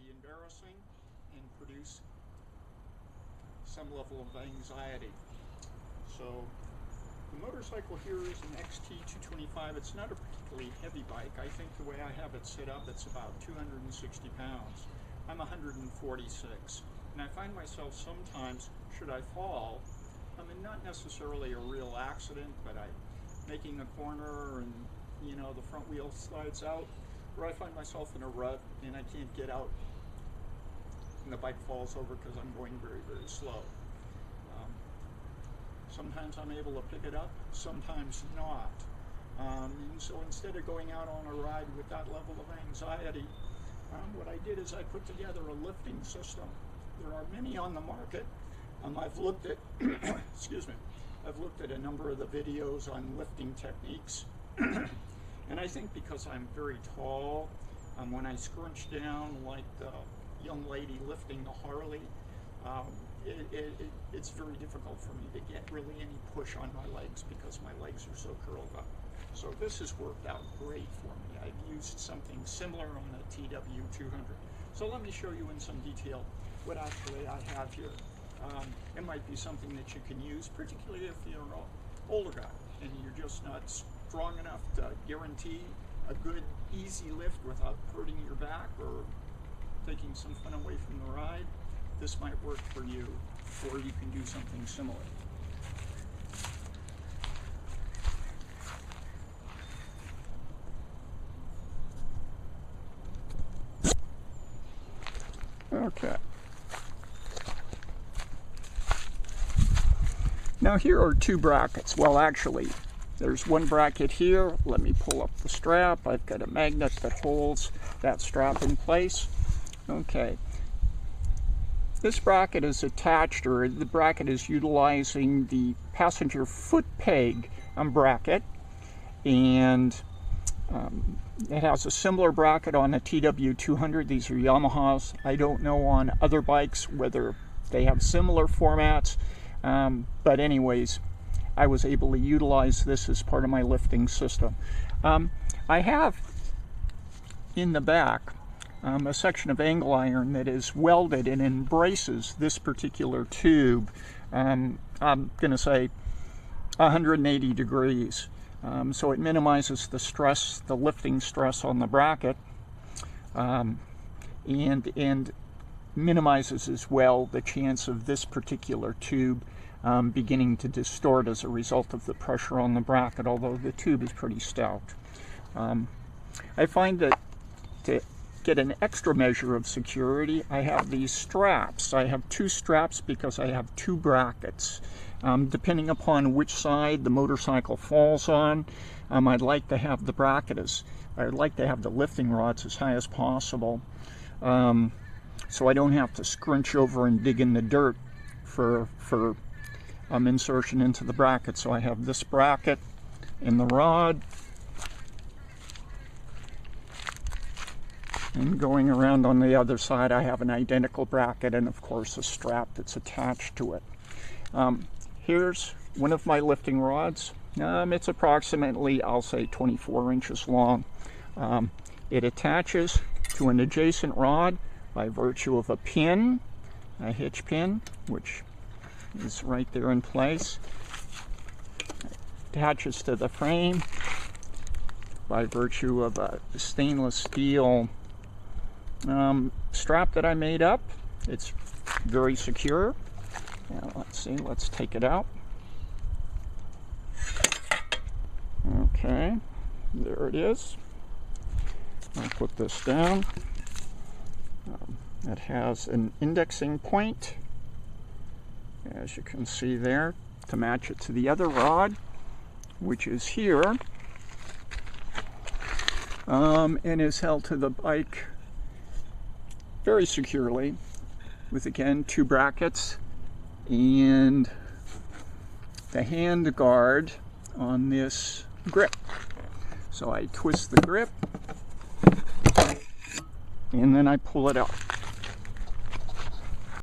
be embarrassing and produce some level of anxiety. So the motorcycle here is an XT-225. It's not a particularly heavy bike. I think the way I have it set up, it's about 260 pounds. I'm 146, and I find myself sometimes, should I fall, I mean, not necessarily a real accident, but making a corner and, you know, the front wheel slides out, or I find myself in a rut and I can't get out and the bike falls over because I'm going very, very slow. Sometimes I'm able to pick it up, sometimes not. And so instead of going out on a ride with that level of anxiety, what I did is I put together a lifting system. There are many on the market. I've looked at, excuse me, I've looked at a number of the videos on lifting techniques. And I think because I'm very tall, when I scrunch down like the young lady lifting the Harley, it's very difficult for me to get really any push on my legs because my legs are so curled up. So this has worked out great for me. I've used something similar on the TW200. So let me show you in some detail what actually I have here. It might be something that you can use, particularly if you're an older guy and you're just not strong enough to guarantee a good, easy lift without hurting your back or taking some fun away from the ride. This might work for you, or you can do something similar. Okay. Now here are two brackets. Well, actually, there's one bracket here. Let me pull up the strap. I've got a magnet that holds that strap in place. Okay. This bracket is attached, or the bracket is utilizing the passenger foot peg bracket, and it has a similar bracket on the TW200. These are Yamahas. I don't know on other bikes whether they have similar formats, but anyways, I was able to utilize this as part of my lifting system. I have in the back a section of angle iron that is welded and embraces this particular tube. I'm going to say 180 degrees. So it minimizes the stress, the lifting stress on the bracket, and minimizes as well the chance of this particular tube beginning to distort as a result of the pressure on the bracket, although the tube is pretty stout. I find that to get an extra measure of security, I have these straps. I have two straps because I have two brackets. Depending upon which side the motorcycle falls on, I'd like to have the I'd like to have the lifting rods as high as possible, so I don't have to scrunch over and dig in the dirt for insertion into the bracket. So I have this bracket in the rod, and going around on the other side I have an identical bracket and of course a strap that's attached to it. Here's one of my lifting rods. It's approximately, I'll say, 24 inches long. It attaches to an adjacent rod by virtue of a pin, a hitch pin, which is right there in place. It attaches to the frame by virtue of a stainless steel strap that I made up. It's very secure. Now let's see, let's take it out. Okay, there it is. I'll put this down. It has an indexing point, as you can see there, to match it to the other rod, which is here, and is held to the bike very securely with, again, two brackets and the hand guard on this grip. So I twist the grip and then I pull it out.